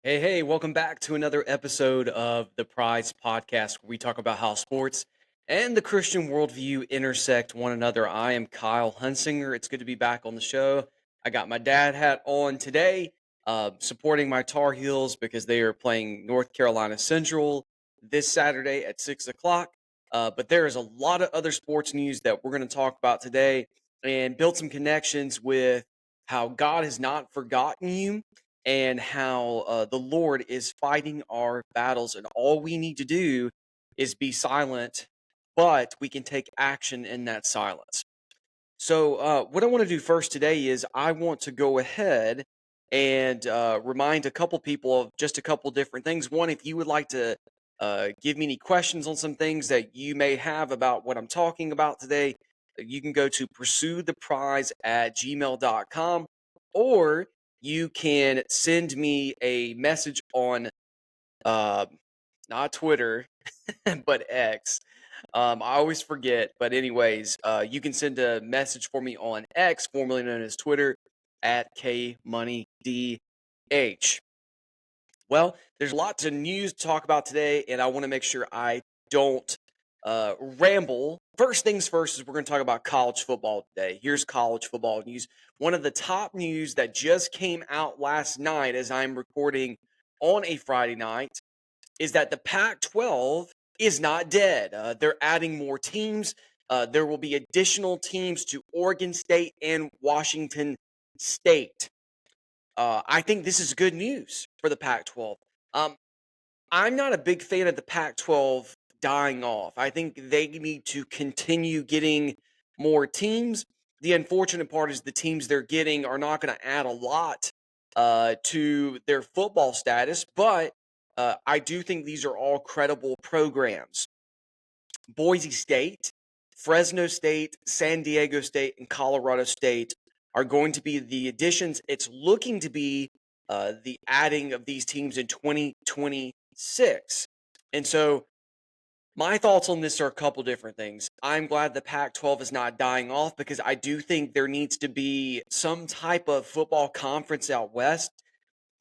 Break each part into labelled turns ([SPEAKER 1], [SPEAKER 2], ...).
[SPEAKER 1] Hey, welcome back to another episode of the Prize Podcast, where we talk about how sports and the Christian worldview intersect one another. I am Kyle Hunsinger. It's good to be back on the show. I got my dad hat on today, supporting my Tar Heels because they are playing North Carolina Central this Saturday at 6 o'clock. But there is a lot of other sports news that we're going to talk about today and build some connections with how God has not forgotten you and how the Lord is fighting our battles, and all we need to do is be silent, but we can take action in that silence. So, what I want to do first today is I want to go ahead and remind a couple people of just a couple different things. One, if you would like to give me any questions on some things that you may have about what I'm talking about today, you can go to pursuetheprize@gmail.com, or you can send me a message on uh, not Twitter, but X. I always forget, but anyways, you can send a message for me on X, formerly known as Twitter, at KMoneyDH. Well, there's lots of news to talk about today, and I want to make sure I don't ramble. First things first is we're going to talk about college football today. Here's college football news. One of the top news that just came out last night, as I'm recording on a Friday night, is that the Pac-12 is not dead. They're adding more teams. There will be additional teams to Oregon State and Washington State. I think this is good news for the Pac-12. Um, I'm not a big fan of the Pac-12 dying off. I think they need to continue getting more teams. The unfortunate part is the teams they're getting are not going to add a lot to their football status, but I do think these are all credible programs. Boise State, Fresno State, San Diego State, and Colorado State are going to be the additions. It's looking to be the adding of these teams in 2026. And so my thoughts on this are a couple different things. I'm glad the Pac 12 is not dying off because I do think there needs to be some type of football conference out west.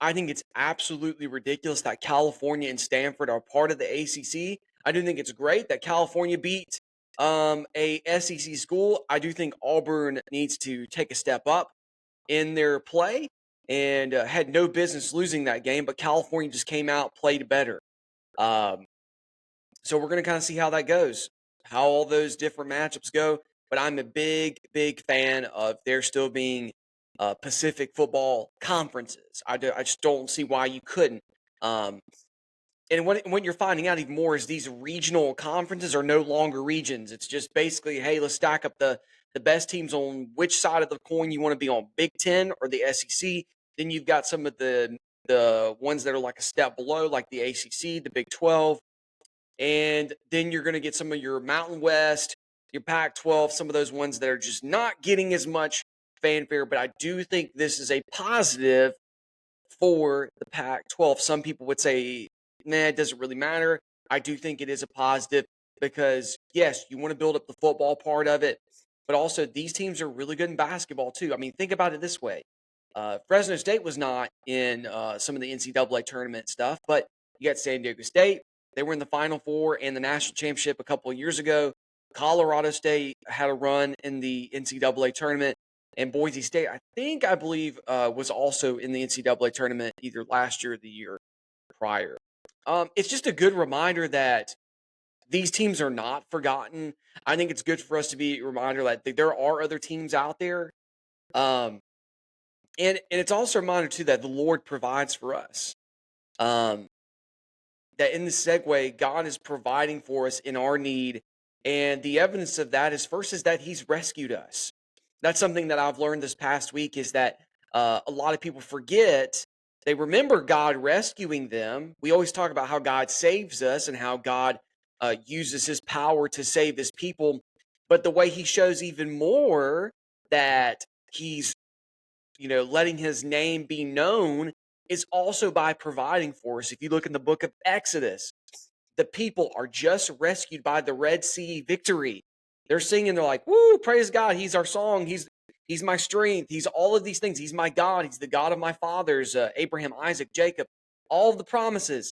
[SPEAKER 1] I think it's absolutely ridiculous that California and Stanford are part of the ACC. I do think it's great that California beat a SEC school. I do think Auburn needs to take a step up in their play and had no business losing that game, but California just came out, played better. Um, so we're going to kind of see how that goes, how all those different matchups go. But I'm a big fan of there still being Pacific football conferences. I just don't see why you couldn't. Um, and when you're finding out even more is these regional conferences are no longer regions. It's just basically, hey, let's stack up the best teams on which side of the coin you want to be on, Big Ten or the SEC. Then you've got some of the ones that are like a step below, like the ACC, the Big 12, and then you're going to get some of your Mountain West, your Pac 12, some of those ones that are just not getting as much fanfare. But I do think this is a positive for the Pac 12. Some people would say, nah, it doesn't really matter. I do think it is a positive because, yes, you want to build up the football part of it, but also these teams are really good in basketball, too. I mean, think about it this way. Fresno State was not in some of the NCAA tournament stuff, but you got San Diego State. They were in the Final Four and the national championship a couple of years ago. Colorado State had a run in the NCAA tournament, and Boise State, I believe, was also in the NCAA tournament either last year or the year prior. It's just a good reminder that these teams are not forgotten. I think it's good for us to be a reminder that there are other teams out there. Um, and it's also a reminder too that the Lord provides for us. Um, that in the segue, God is providing for us in our need, and the evidence of that is first is that He's rescued us. That's something that I've learned this past week is that a lot of people forget. They remember God rescuing them. We always talk about how God saves us and how God uses His power to save His people, but the way He shows even more that He's letting his name be known is also by providing for us. If you look in the book of Exodus, the people are just rescued by the Red Sea victory. They're singing, they're like, woo, praise God, he's our song, he's my strength, he's all of these things, he's my God, he's the God of my fathers, Abraham, Isaac, Jacob. all of the promises.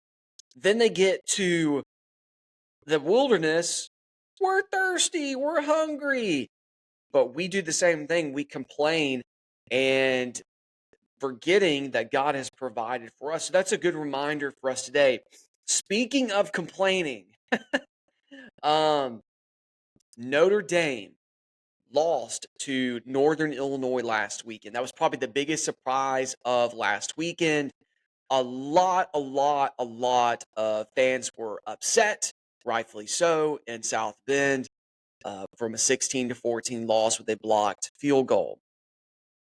[SPEAKER 1] Then they get to the wilderness. We're thirsty. We're hungry. But we do the same thing. We complain and forgetting that God has provided for us. So that's a good reminder for us today. Speaking of complaining, um, Notre Dame lost to Northern Illinois last weekend. That was probably the biggest surprise of last weekend. A lot of fans were upset, rightfully so, in South Bend from a 16-14 loss with a blocked field goal.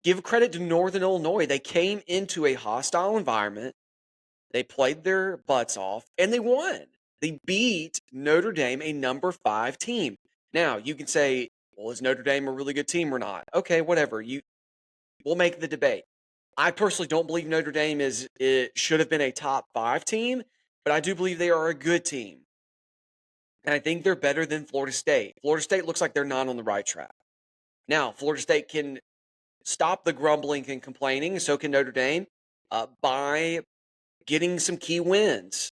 [SPEAKER 1] Give credit to Northern Illinois. They came into a hostile environment. They played their butts off, and they won. They beat Notre Dame, a number 5 team. Now, you can say, well, is Notre Dame a really good team or not? Okay, whatever. We'll make the debate. I personally don't believe Notre Dame should have been a top 5 team, but I do believe they are a good team. And I think they're better than Florida State. Florida State looks like they're not on the right track. Now, Florida State can stop the grumbling and complaining, and so can Notre Dame, by getting some key wins.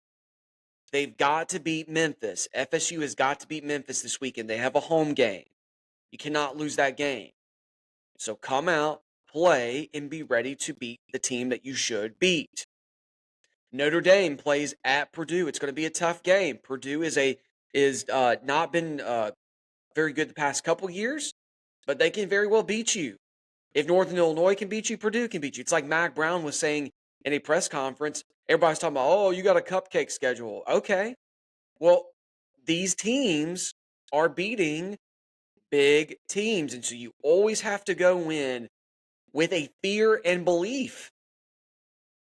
[SPEAKER 1] They've got to beat Memphis. FSU has got to beat Memphis this weekend. They have a home game. You cannot lose that game. So come out, play, and be ready to beat the team that you should beat. Notre Dame plays at Purdue. It's going to be a tough game. Purdue is not been very good the past couple years, but they can very well beat you. If Northern Illinois can beat you, Purdue can beat you. It's like Mac Brown was saying in a press conference. Everybody's talking about, oh, you got a cupcake schedule. Okay. Well, these teams are beating big teams. And so you always have to go in with a fear and belief.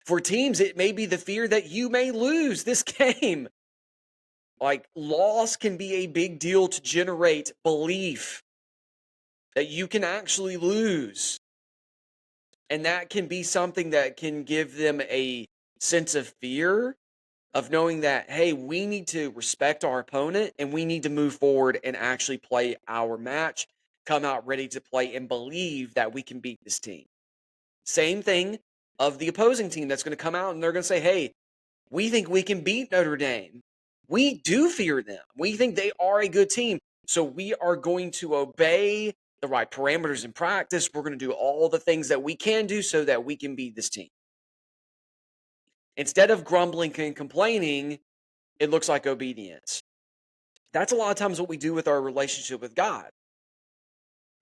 [SPEAKER 1] For teams, it may be the fear that you may lose this game. Like, loss can be a big deal to generate belief that you can actually lose. And that can be something that can give them a sense of fear of knowing that, hey, we need to respect our opponent and we need to move forward and actually play our match, come out ready to play and believe that we can beat this team. Same thing of the opposing team that's going to come out and they're going to say, hey, we think we can beat Notre Dame. We do fear them. We think they are a good team. So we are going to obey the right parameters in practice. We're going to do all the things that we can do so that we can beat this team. Instead of grumbling and complaining, it looks like obedience. That's a lot of times what we do with our relationship with God,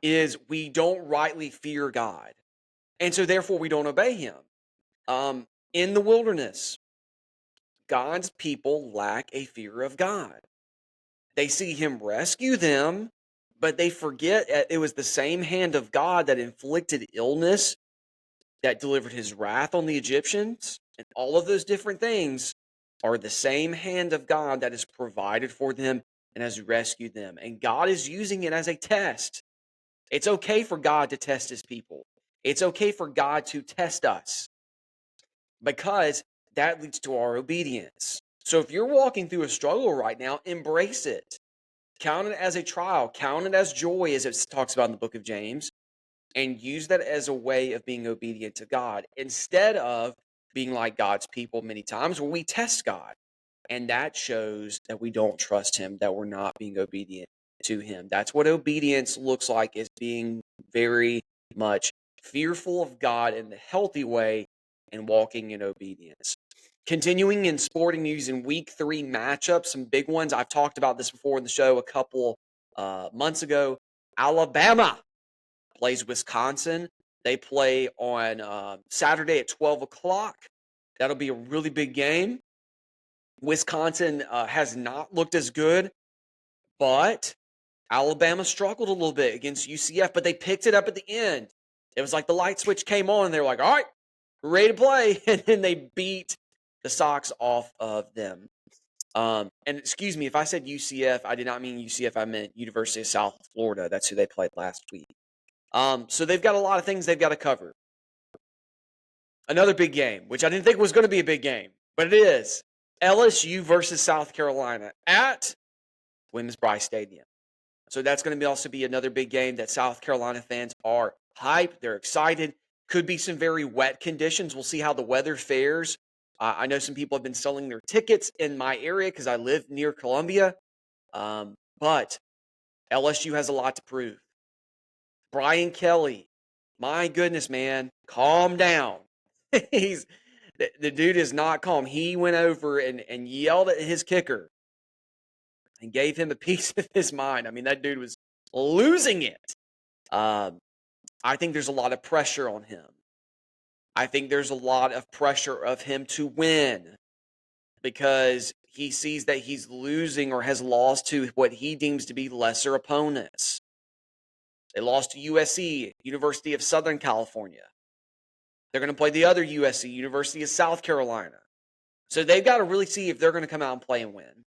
[SPEAKER 1] is we don't rightly fear God. And so therefore we don't obey him. In the wilderness, God's people lack a fear of God. They see him rescue them, but they forget it was the same hand of God that inflicted illness, that delivered his wrath on the Egyptians, and all of those different things are the same hand of God that has provided for them and has rescued them. And God is using it as a test. It's okay for God to test his people. It's okay for God to test us, because that leads to our obedience. So if you're walking through a struggle right now, embrace it. Count it as a trial. Count it as joy, as it talks about in the book of James, and use that as a way of being obedient to God, instead of being like God's people many times where we test God. And that shows that we don't trust him, that we're not being obedient to him. That's what obedience looks like, is being very much fearful of God in the healthy way and walking in obedience. Continuing in sporting news, in week 3 matchups, some big ones. I've talked about this before in the show a couple months ago. Alabama plays Wisconsin. They play on Saturday at 12 o'clock. That'll be a really big game. Wisconsin has not looked as good, but Alabama struggled a little bit against UCF, but they picked it up at the end. It was like the light switch came on, and they were like, all right, we're ready to play. And then they beat the socks off of them. And excuse me, if I said UCF, I did not mean UCF. I meant University of South Florida. That's who they played last week. So they've got a lot of things they've got to cover. Another big game, which I didn't think was going to be a big game, but it is. LSU versus South Carolina at Williams-Brice Stadium. So that's going to also be another big game that South Carolina fans are hyped. They're excited. Could be some very wet conditions. We'll see how the weather fares I know some people have been selling their tickets in my area because I live near Columbia. But LSU has a lot to prove. Brian Kelly, my goodness, man, calm down. He's the dude is not calm. He went over and yelled at his kicker and gave him a piece of his mind. I mean, that dude was losing it. Um, I think there's a lot of pressure on him. I think there's a lot of pressure of him to win because he sees that he's losing or has lost to what he deems to be lesser opponents. They lost to USC, University of Southern California. They're going to play the other USC, University of South Carolina. So they've got to really see if they're going to come out and play and win.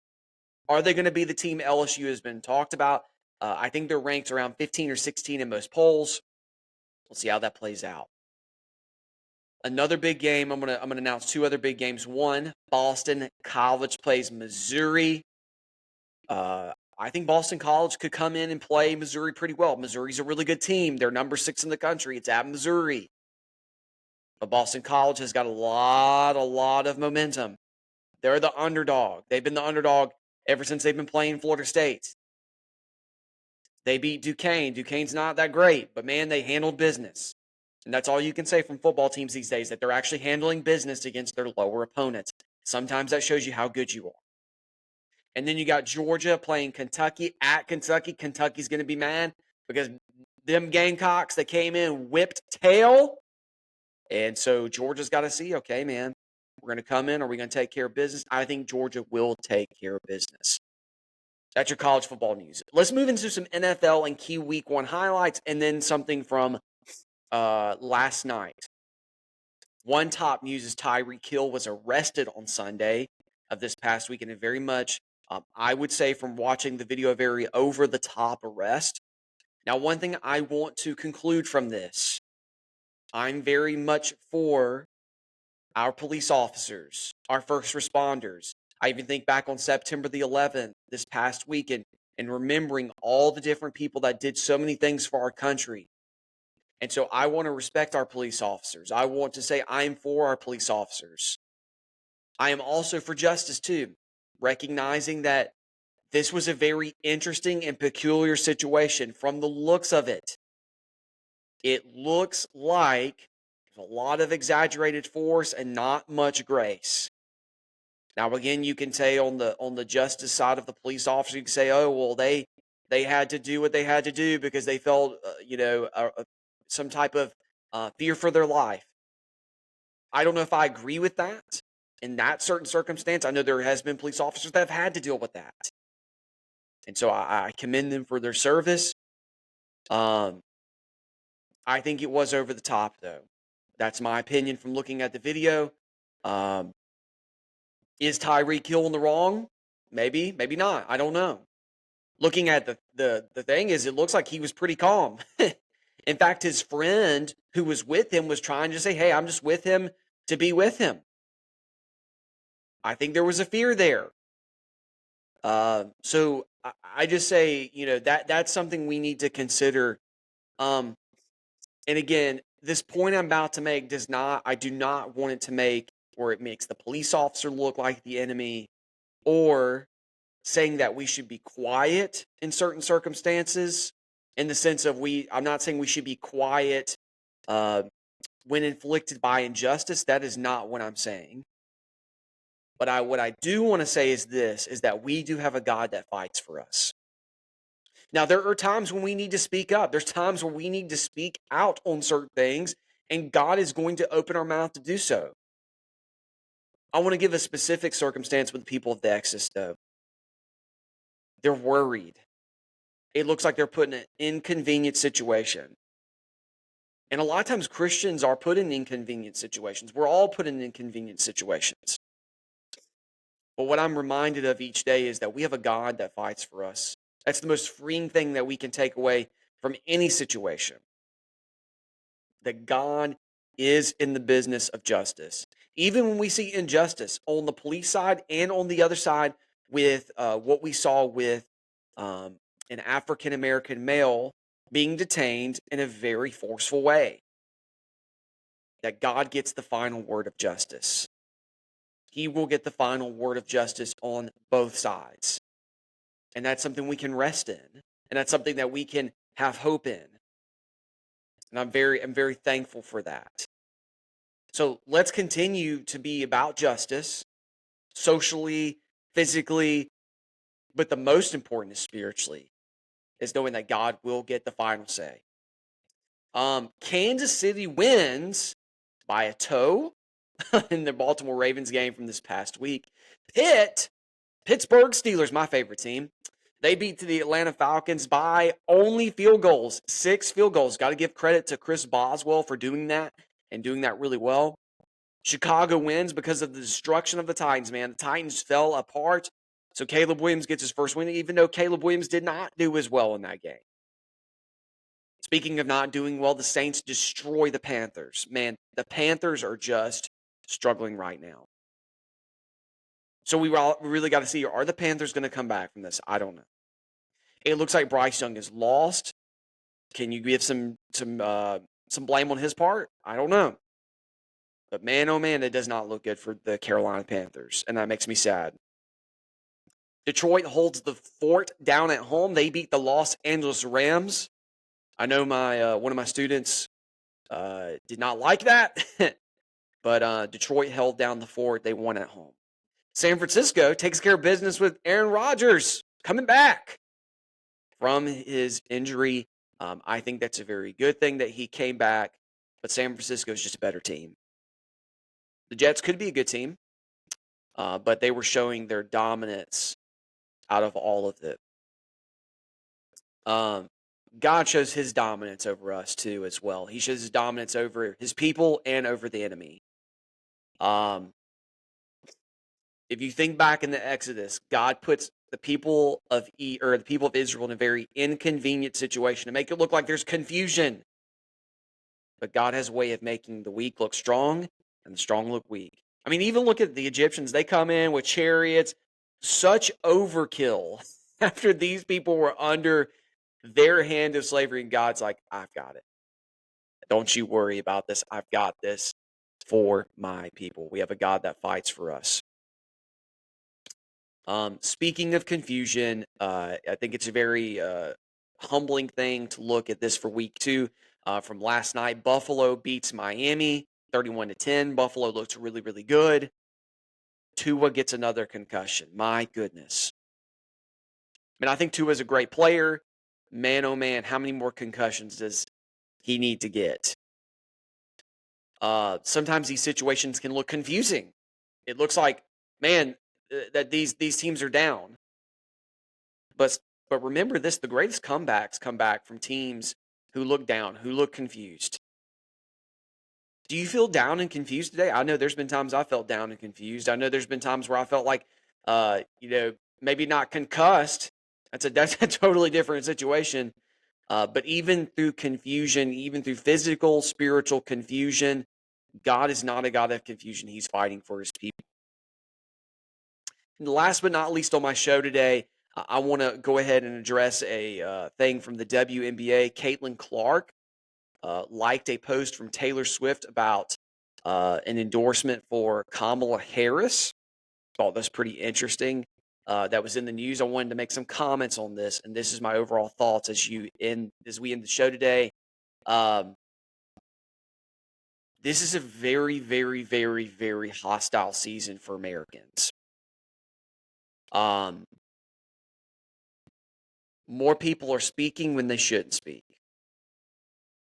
[SPEAKER 1] Are they going to be the team LSU has been talked about? I think they're ranked around 15 or 16 in most polls. We'll see how that plays out. Another big game. I'm gonna announce two other big games. One, Boston College plays Missouri. I think Boston College could come in and play Missouri pretty well. Missouri's a really good team. They're number 6 in the country. It's at Missouri. But Boston College has got a lot of momentum. They're the underdog. They've been the underdog ever since they've been playing Florida State. They beat Duquesne. Duquesne's not that great, but man, they handled business. And that's all you can say from football teams these days, that they're actually handling business against their lower opponents. Sometimes that shows you how good you are. And then you got Georgia playing Kentucky at Kentucky. Kentucky's going to be mad because them Gamecocks that came in whipped tail. And so Georgia's got to see, okay, man, we're going to come in. Are we going to take care of business? I think Georgia will take care of business. That's your college football news. Let's move into some NFL and key week 1 highlights and then something from last night. One top news is Tyreek Hill was arrested on Sunday of this past week, and it very much, I would say from watching the video, a very over-the-top arrest. Now, one thing I want to conclude from this, I'm very much for our police officers, our first responders. I even think back on September the 11th, this past week, and remembering all the different people that did so many things for our country. And so I want to respect our police officers. I want to say I am for our police officers. I am also for justice too, recognizing that this was a very interesting and peculiar situation from the looks of it. It looks like a lot of exaggerated force and not much grace. Now, again, you can say on the justice side of the police officer, you can say, oh, well, they had to do what they had to do because they felt, some type of fear for their life. I don't know if I agree with that. In that certain circumstance, I know there has been police officers that have had to deal with that. And so I commend them for their service. I think it was over the top, though. That's my opinion from looking at the video. Is Tyreek Hill in the wrong? Maybe, maybe not. I don't know. Looking at the thing is, it looks like he was pretty calm. In fact, his friend who was with him was trying to say, hey, I'm just with him to be with him. I think there was a fear there. So I just say, that's something we need to consider. And again, this point I'm about to make I do not want it to make where it makes the police officer look like the enemy, or saying that we should be quiet in certain circumstances, in the sense of I'm not saying we should be quiet when inflicted by injustice. That is not what I'm saying. But what I do want to say is this, is that we do have a God that fights for us. Now, there are times when we need to speak up. There's times where we need to speak out on certain things, and God is going to open our mouth to do so. I want to give a specific circumstance with the people of Texas, though. They're worried. It looks like they're put in an inconvenient situation. And a lot of times Christians are put in inconvenient situations. We're all put in inconvenient situations. But what I'm reminded of each day is that we have a God that fights for us. That's the most freeing thing that we can take away from any situation. That God is in the business of justice. Even when we see injustice on the police side and on the other side with what we saw with an African-American male being detained in a very forceful way. That God gets the final word of justice. He will get the final word of justice on both sides. And that's something we can rest in. And that's something that we can have hope in. And I'm very thankful for that. So let's continue to be about justice, socially, physically, but the most important is spiritually, is knowing that God will get the final say. Kansas City wins by a toe in the Baltimore Ravens game from this past week. Pittsburgh Steelers, my favorite team, they beat the Atlanta Falcons by only field goals, 6 field goals. Got to give credit to Chris Boswell for doing that and doing that really well. Chicago wins because of the destruction of the Titans, man. The Titans fell apart. So Caleb Williams gets his first win, even though Caleb Williams did not do as well in that game. Speaking of not doing well, the Saints destroy the Panthers. Man, the Panthers are just struggling right now. So we really got to see, are the Panthers going to come back from this? I don't know. It looks like Bryce Young is lost. Can you give some blame on his part? I don't know. But man, oh man, it does not look good for the Carolina Panthers, and that makes me sad. Detroit holds the fort down at home. They beat the Los Angeles Rams. I know my one of my students did not like that, but Detroit held down the fort. They won at home. San Francisco takes care of business with Aaron Rodgers coming back from his injury. I think that's a very good thing that he came back, but San Francisco is just a better team. The Jets could be a good team, but they were showing their dominance out of all of it. God shows his dominance over us too as well. He shows his dominance over his people and over the enemy. If you think back in the Exodus, God puts the people of Israel in a very inconvenient situation to make it look like there's confusion. But God has a way of making the weak look strong and the strong look weak. I mean, even look at the Egyptians. They come in with chariots, such overkill after these people were under their hand of slavery, and God's like, I've got it. Don't you worry about this. I've got this for my people. We have a God that fights for us. Speaking of confusion, I think it's a very humbling thing to look at this for week 2. From last night, Buffalo beats Miami 31-10. Buffalo looks really, really good. Tua gets another concussion. My goodness. I mean, I think Tua's a great player. Man, oh man, how many more concussions does he need to get? Sometimes these situations can look confusing. It looks like, man, that these teams are down. But remember this, the greatest comebacks come back from teams who look down, who look confused. Do you feel down and confused today? I know there's been times I felt down and confused. I know there's been times where I felt like, maybe not concussed. That's a totally different situation. But even through confusion, even through physical, spiritual confusion, God is not a God of confusion. He's fighting for his people. And last but not least on my show today, I want to go ahead and address a thing from the WNBA. Caitlyn Clark liked a post from Taylor Swift about an endorsement for Kamala Harris. Thought that's pretty interesting. That was in the news. I wanted to make some comments on this, and this is my overall thoughts as we end the show today. This is a very, very, very, very hostile season for Americans. More people are speaking when they shouldn't speak.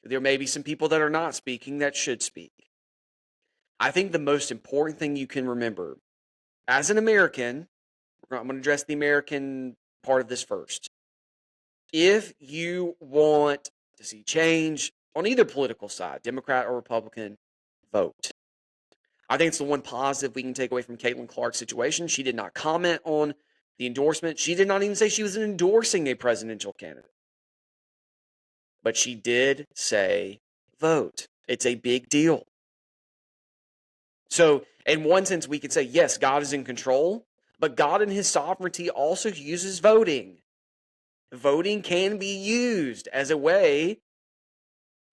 [SPEAKER 1] There may be some people that are not speaking that should speak. I think the most important thing you can remember as an American, I'm going to address the American part of this first. If you want to see change on either political side, Democrat or Republican, vote. I think it's the one positive we can take away from Caitlyn Clark's situation. She did not comment on the endorsement. She did not even say she was endorsing a presidential candidate. But she did say vote. It's a big deal. So, in one sense, we could say, yes, God is in control, but God in his sovereignty also uses voting. Voting can be used as a way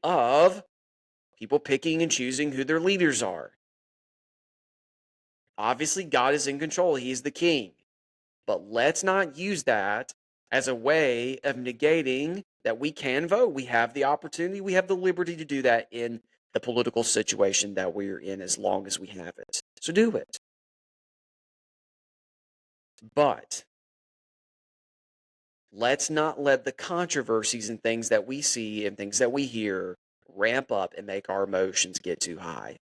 [SPEAKER 1] of people picking and choosing who their leaders are. Obviously, God is in control. He's the king. But let's not use that as a way of negating that we can vote. We have the opportunity, we have the liberty to do that in the political situation that we're in as long as we have it. So do it. But let's not let the controversies and things that we see and things that we hear ramp up and make our emotions get too high.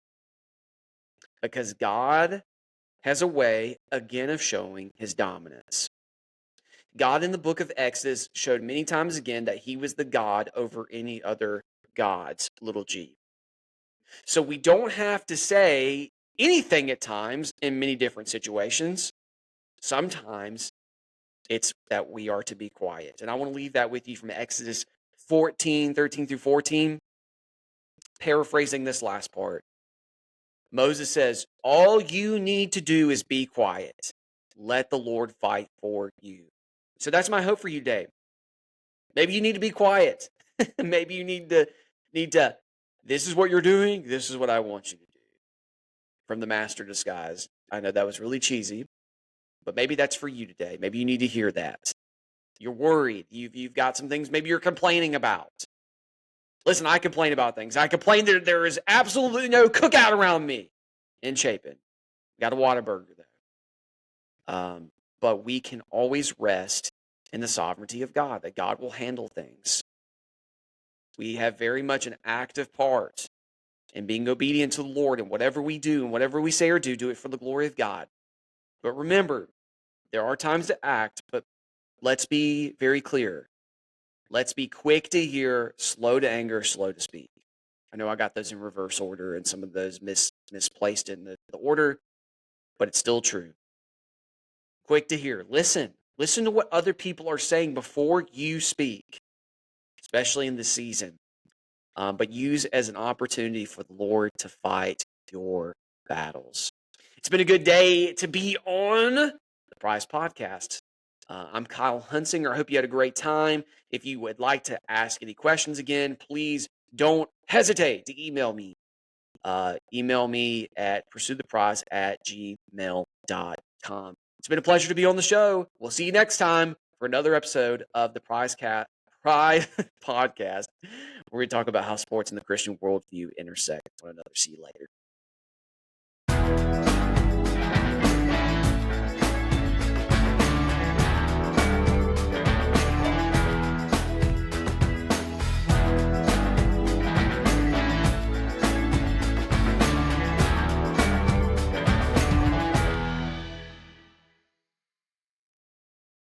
[SPEAKER 1] Because God has a way, again, of showing his dominance. God in the book of Exodus showed many times again that he was the God over any other gods, little g. So we don't have to say anything at times in many different situations. Sometimes it's that we are to be quiet. And I want to leave that with you from Exodus 14, 13 through 14. Paraphrasing this last part. Moses says, all you need to do is be quiet. Let the Lord fight for you. So that's my hope for you today. Maybe you need to be quiet. Maybe you need to, this is what you're doing. This is what I want you to do. From the master disguise. I know that was really cheesy, but maybe that's for you today. Maybe you need to hear that. You're worried. You've got some things maybe you're complaining about. Listen, I complain about things. I complain that there is absolutely no cookout around me in Chapin. Got a Whataburger though. But we can always rest in the sovereignty of God, that God will handle things. We have very much an active part in being obedient to the Lord, and whatever we do and whatever we say or do it for the glory of God. But remember, there are times to act, but let's be very clear. Let's be quick to hear, slow to anger, slow to speak. I know I got those in reverse order and some of those misplaced in the order, but it's still true. Quick to hear. Listen to what other people are saying before you speak, especially in this season. But use as an opportunity for the Lord to fight your battles. It's been a good day to be on the Prize Podcast. I'm Kyle Hunsinger. I hope you had a great time. If you would like to ask any questions again, please don't hesitate to email me. Email me at pursuetheprize@gmail.com. It's been a pleasure to be on the show. We'll see you next time for another episode of the Prize Podcast, where we talk about how sports and the Christian worldview intersect one another. See you later.